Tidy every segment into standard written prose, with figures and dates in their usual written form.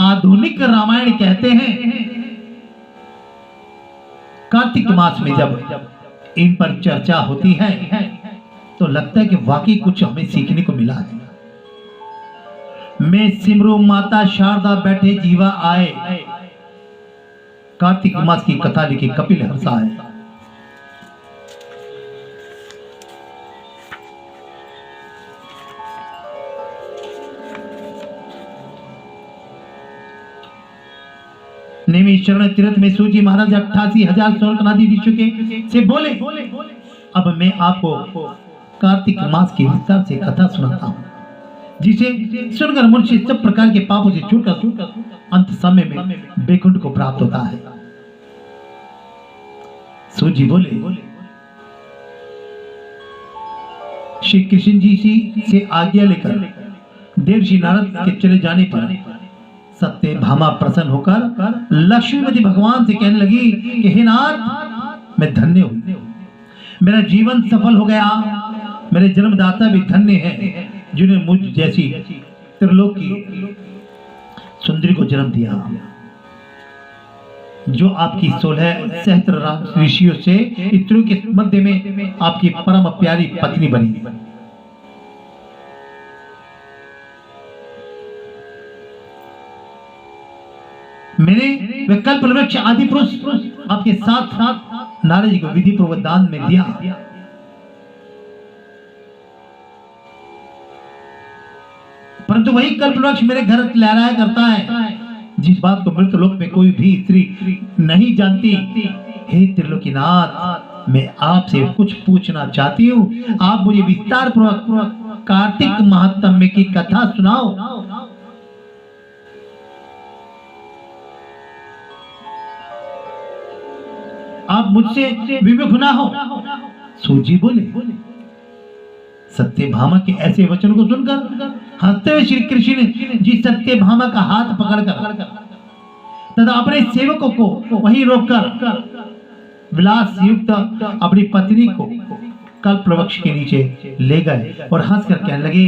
आधुनिक रामायण कहते हैं। कार्तिक मास में जब इन पर चर्चा होती है तो लगता है कि वाकई कुछ हमें सीखने को मिला है। मैं सिमरू माता शारदा बैठे जीवा आए, कार्तिक मास की कथा लिखी कपिल हर्षा है। नेमिशरण तीर्थ में सूजी महाराज 88,000 स्वर्गनादी ऋषियों के से बोले, अब मैं आपको कार्तिक मास की विस्तार से कथा सुनाता हूँ, जिसे सुनकर मनुष्य सब प्रकार के पापों से छूटकर अंत समय में बैकुंठ को प्राप्त होता है। सूजी बोले, श्री कृष्ण जी से आज्ञा लेकर देवर्षि नारद के चले जाने पर सत्यभामा प्रसन्न होकर लक्ष्मीपति भगवान से कहने लगी कि हे नाथ, मैं धन्य हूं, मेरा जीवन सफल हो गया, मेरे जन्मदाता भी धन्य हैं जिन्हें मुझ जैसी त्रिलोक की सुंदरी को जन्म दिया, जो आपकी 16 सहस्त्र ऋषियों से इत्रों के मध्य में आपकी परम प्यारी पत्नी बनी। मैंने विकल्प वृक्ष आदि पुरुष आपके साथ साथ नारद जी को विधि पूर्वक दान में दिया। परंतु वही कल्प वृक्ष मेरे घर लहराया करता है, जिस बात को मृत लोक में कोई भी स्त्री नहीं जानती। हे त्रिलोकीनाथ, मैं आपसे कुछ पूछना चाहती हूँ, आप मुझे विस्तार पूर्वक कार्तिक महात्म्य की कथा सुनाओ। आप मुझसे विमुख ना हो। सूजी बोले, सत्यभामा के ऐसे वचन को सुनकर हंसते हुए श्री कृष्ण जी सत्यभामा का हाथ पकड़कर तथा अपने सेवकों को वहीं रोककर विलास युक्त अपनी पत्नी को कल्प वृक्ष के नीचे ले गए और हंसकर कहने लगे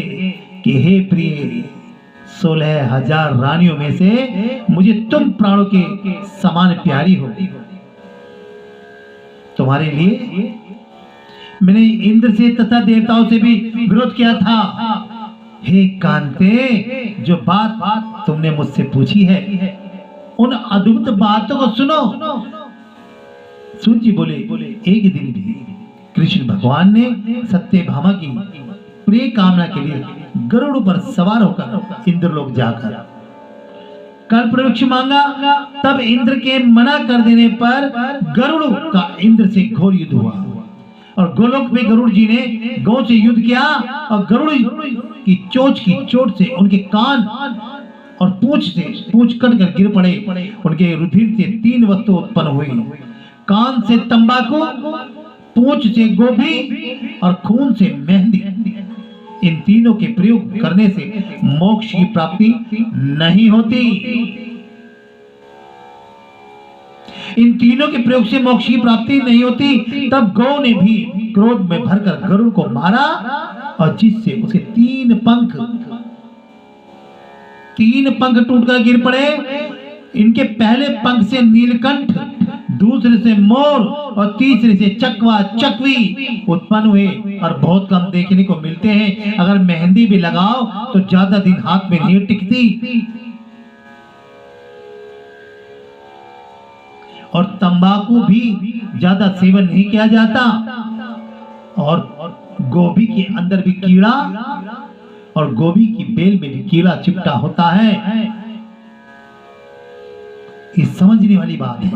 कि हे प्रिय, 16,000 रानियों में से मुझे तुम प्राणों के समान प्यारी हो। तुम्हारे लिए मैंने इंद्र से तथा देवताओं से भी विरोध किया था। हे कांते, जो बात तुमने मुझसे पूछी है उन अद्भुत बातों को सुनो। सूजी बोले, एक दिन भी कृष्ण भगवान ने सत्यभामा की प्रिय कामना के लिए गरुड़ पर सवार होकर इंद्रलोक जाकर कल्प वृक्ष मांगा। तब इंद्र के मना कर देने पर गरुड़ का इंद्र से घोर युद्ध हुआ और गोलोक में गरुड़ जी ने गौ से युद्ध किया और गरुड़ की चोट से उनके कान और पूंछ कटकर गिर पड़े। उनके रुधिर से 3 वस्तु उत्पन्न हुई, कान से तंबाकू, पूंछ से गोभी और खून से मेहंदी। इन तीनों के प्रयोग करने से मोक्ष की प्राप्ति नहीं होती। इन तीनों के प्रयोग से मोक्ष की प्राप्ति नहीं होती। तब गौ ने भी क्रोध में भरकर गरुड़ को मारा और जिससे उसके 3 पंख टूटकर गिर पड़े। इनके पहले पंख से नीलकंठ, दूसरे से मोर और तीसरे से चकवा चकवी उत्पन्न हुए और बहुत कम देखने को मिलते हैं। अगर मेहंदी भी लगाओ तो ज्यादा दिन हाथ में नहीं टिकती। और तंबाकू भी ज्यादा सेवन नहीं किया जाता। और गोभी के अंदर भी कीड़ा और गोभी की बेल में भी कीड़ा चिपटा होता है। ये समझने वाली बात है।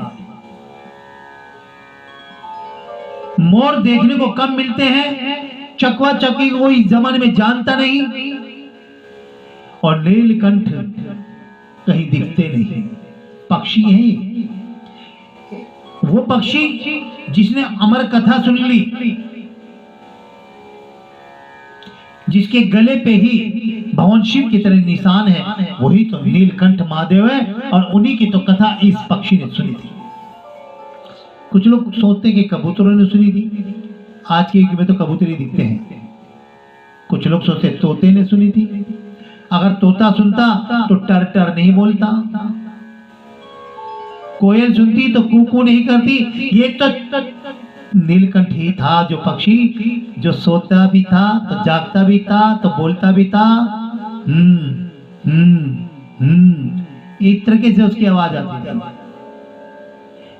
मोर देखने को कम मिलते हैं, चकवा चकवी को इस जमाने में जानता नहीं और नीलकंठ कहीं दिखते नहीं। पक्षी है वो पक्षी जिसने अमर कथा सुन ली, जिसके गले पे ही भगवान शिव की तरह निशान है, वही तो नीलकंठ महादेव है। और उन्हीं की तो कथा इस पक्षी ने सुनी थी। कुछ लोग सोचते हैं कि कबूतरों ने सुनी थी, आज के युग में तो कबूतर ही दिखते हैं। कुछ लोग सोचते तोते ने सुनी थी, अगर तोता सुनता तो टर टर नहीं बोलता, कोयल सुनती तो कू नहीं करती। ये तो नीलकंठ ही था जो पक्षी, जो सोता भी था तो जागता भी था तो बोलता भी था। इस तरीके से उसकी आवाज आती थी।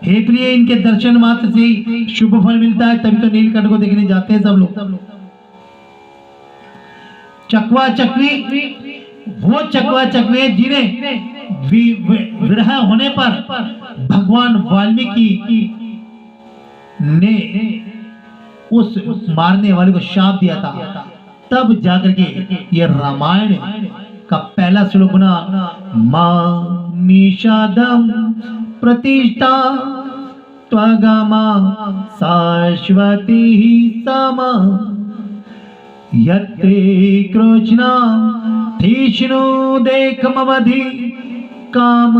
हे प्रिय, इनके दर्शन मात्र से ही शुभ फल मिलता है, तभी तो नीलकंठ को देखने जाते हैं सब लोग। चकवा चकवी, वो चकवा चकवी जिन्हें विरह होने पर भगवान वाल्मीकि ने उस मारने वाले को शाप दिया था, तब जाकर के ये रामायण का पहला श्लोक बना। मां निषादम प्रतिष्ठा त्वगमा शाश्वती समा यत्ते कृष्णा तीक्ष्णो देखमवधि काम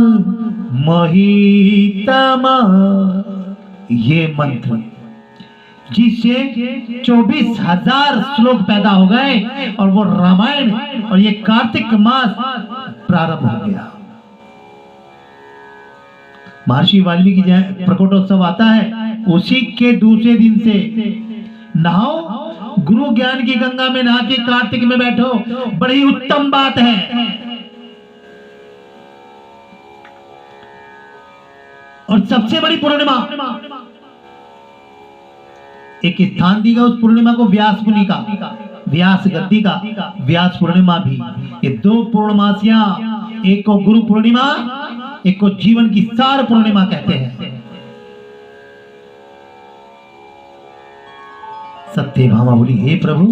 महितमा। ये मंत्र जिससे 24,000 श्लोक पैदा हो गए और वो रामायण और ये कार्तिक मास प्रारंभ हो गया। महर्षि वाल्मीकि प्रकटोत्सव आता है, उसी के दूसरे दिन से नहाओ, गुरु ज्ञान की गंगा में नहा के कार्तिक में बैठो, बड़ी उत्तम बात है। और सबसे बड़ी पूर्णिमा एक स्थान दी गई, उस पूर्णिमा को व्यास मुनि का, व्यास गद्दी का व्यास पूर्णिमा भी। ये दो पूर्णमासियां, एक को गुरु पूर्णिमा, एक को जीवन की सार पूर्णिमा कहते हैं। सत्यभामा बोली, हे प्रभु,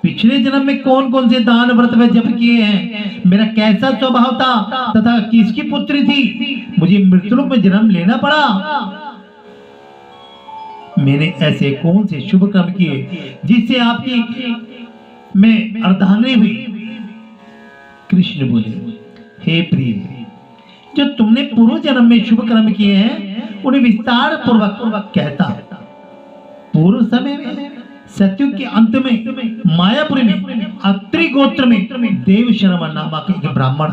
पिछले जन्म में कौन कौन से दान व्रत व जप किए हैं, मेरा कैसा स्वभाव था तथा किसकी पुत्री थी, मुझे मृत्युलोक में जन्म लेना पड़ा। मैंने ऐसे कौन से शुभ कर्म किए जिससे आपकी मैं अर्धांगिनी हुई। कृष्ण बोले, हे प्रिय, जो तुमने पूर्व जन्म में शुभ कर्म किए हैं उन्हें विस्तार पूर्वक कहता। पूर्व समय में सत्युग के अंत में मायापुरी में अत्रि गोत्र में देव शर्मा नामक एक ब्राह्मण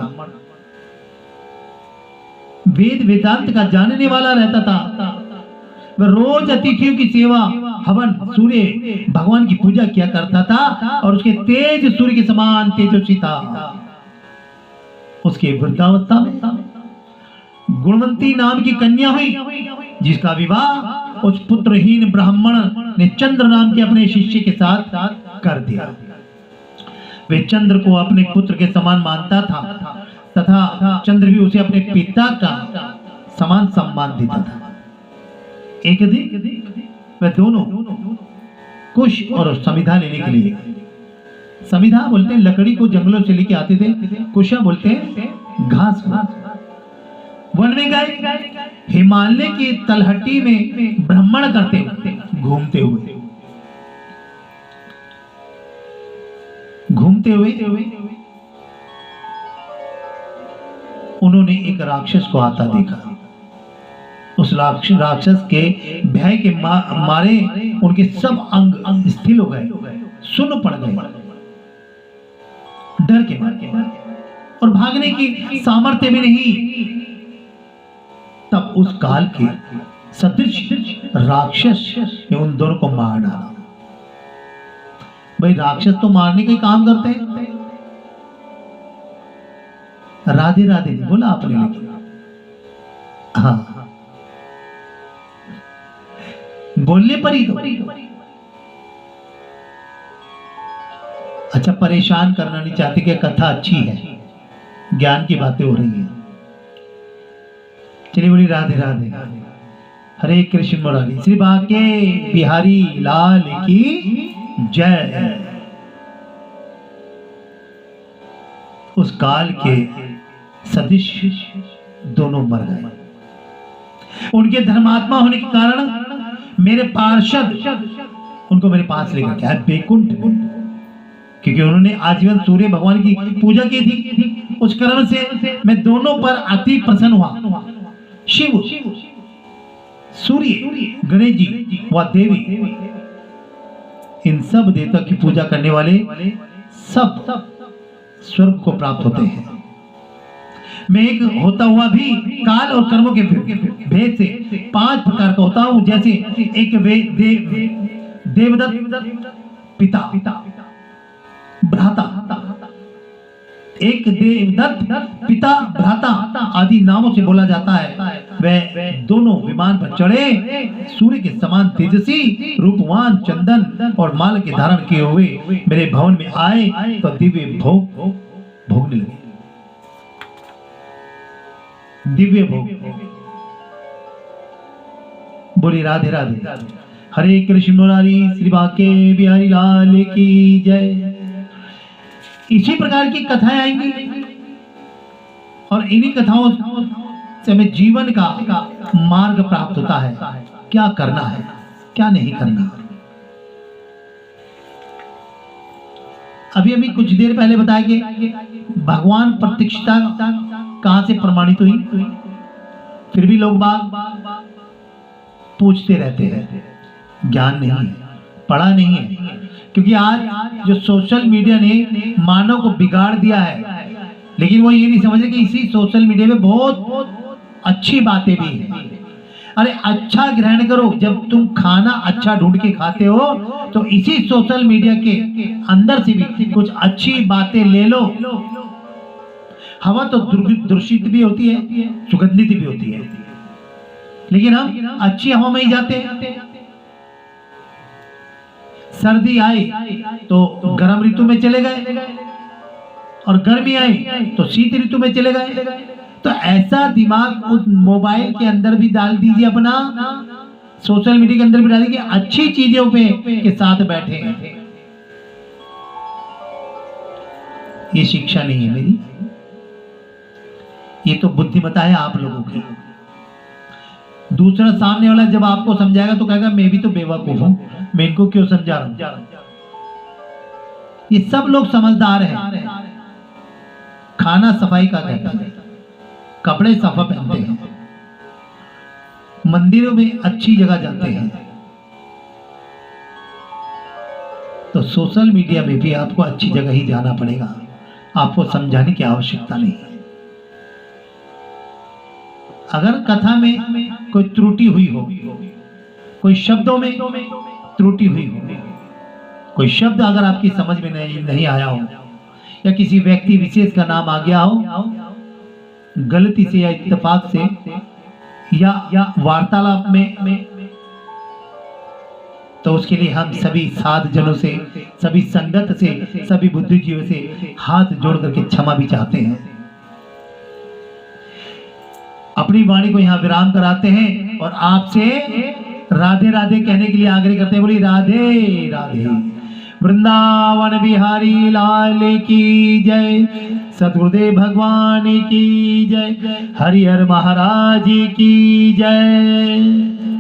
वेद वेदांत का जानने वाला रहता था। वह रोज अतिथियों की सेवा, हवन, सूर्य भगवान की पूजा किया करता था और उसके तेज सूर्य के समान तेजस्वी था। उसके वृद्धावस्था में गुणवंती नाम की कन्या हुई, जिसका विवाह उस पुत्रहीन ब्राह्मण ने चंद्र नाम के अपने शिष्य के साथ कर दिया। वे चंद्र को अपने पुत्र के समान मानता था तथा चंद्र भी उसे अपने पिता का समान सम्मान देता था। एक दिन वे दोनों कुश और समिधा लेने के लिए, समिधा बोलते हैं लकड़ी को जंगलों से लेके आते थे, कुशा बोलते हैं घास, वन में गए। हिमालय की तलहटी में भ्रमण करते घूमते हुए उन्होंने एक राक्षस को आता देखा। उस राक्षस के भय के मारे उनके सब अंग स्थिर हो गए, सुन्न पड़ गए डर के मारे, और भागने की सामर्थ्य भी नहीं। तब उस काल के सदृश राक्षस ने उन दोनों को मार डाला। भाई राक्षस तो मारने का काम करते हैं। राधे राधे बोला आपने, लेकिन हाँ बोलने पर ही तो। अच्छा, परेशान करना नहीं चाहते कि कथा अच्छी है, ज्ञान की बातें हो रही है। चलिए बोली राधे राधे, हरे कृष्ण मुरारी, श्री बाके बिहारी लाल की जय। उस काल के सदिश दोनों मर गए। उनके धर्मात्मा होने के कारण मेरे पार्षद उनको मेरे पास लेकर गया बैकुंठ, क्योंकि उन्होंने आजीवन सूर्य भगवान की पूजा की थी। उस कर्म से मैं दोनों पर अति प्रसन्न हुआ। शिव, सूर्य, गणेश जी व देवी, इन सब देवता की पूजा करने वाले सब स्वर्ग को प्राप्त होते हैं। मैं एक होता हुआ भी काल और कर्मों के भेद से 5 प्रकार का होता हूं। जैसे एक देवदत्त पिता भ्राता, एक देवदत्त पिता भ्राता आदि नामों से बोला जाता है। वह दोनों विमान पर चढ़े, सूर्य के समान तेजस्वी, रूपवान, चंदन और माल के धारण किए हुए मेरे भवन में आए तो दिव्य भोग भोगने लगे। दिव्य भोग। बोली राधे राधे। हरे कृष्ण मुरारी श्री बांके बिहारी लाल की जय। इसी प्रकार की कथाएं आएंगी और इन्हीं कथाओं से हमें जीवन का मार्ग प्राप्त होता है। क्या करना है, क्या नहीं करना। अभी कुछ देर पहले बताया कि भगवान प्रत्यक्षता कहां से प्रमाणित हुई, फिर भी लोग बाग पूछते रहते हैं। ज्ञान नहीं है, पढ़ा नहीं है। क्योंकि आज जो सोशल मीडिया ने मानव को बिगाड़ दिया है, लेकिन वो ये नहीं समझ रहे कि इसी सोशल मीडिया में बहुत अच्छी बातें भी हैं। अरे अच्छा ग्रहण करो। जब तुम खाना अच्छा ढूंढ के खाते हो तो इसी सोशल मीडिया के अंदर से भी कुछ अच्छी बातें ले लो। हवा तो दूषित भी होती है, सुगंधित भी होती है, लेकिन हम अच्छी हवा में ही जाते हैं। सर्दी आई तो गर्म ऋतु में चले गए और गर्मी आई तो शीत ऋतु में चले गए। तो ऐसा दिमाग उस मोबाइल के अंदर भी डाल दीजिए, अपना सोशल मीडिया के अंदर भी डाल दीजिए, अच्छी चीजों पे के साथ बैठे हैं। ये शिक्षा नहीं है मेरी, ये तो बुद्धिमत्ता है आप लोगों की। दूसरा सामने वाला जब आपको समझाएगा तो कहेगा मैं भी तो बेवकूफ हूं, मैं इनको क्यों समझा रहा हूं। ये सब लोग समझदार हैं। खाना सफाई का कहते हैं, कपड़े साफा पहनते हैं, मंदिरों में अच्छी जगह जाते हैं। तो सोशल मीडिया में भी आपको अच्छी जगह ही जाना पड़ेगा, आपको समझाने की आवश्यकता नहीं है। अगर कथा में कोई त्रुटि हुई हो, कोई शब्दों में त्रुटि हुई हो, कोई शब्द अगर आपकी समझ में नहीं आया हो, या किसी व्यक्ति विशेष का नाम आ गया हो गलती से या इत्तेफाक से या वार्तालाप में, तो उसके लिए हम सभी साध जनों से, सभी संगत से, सभी बुद्धिजीवियों से हाथ जोड़ करके क्षमा भी चाहते हैं। अपनी वाणी को यहाँ विराम कराते हैं और आपसे राधे राधे कहने के लिए आग्रह करते हैं। बोली राधे राधे। वृंदावन बिहारी लाल की जय, सद्गुरुदेव भगवान की जय, हरिहर महाराज की जय।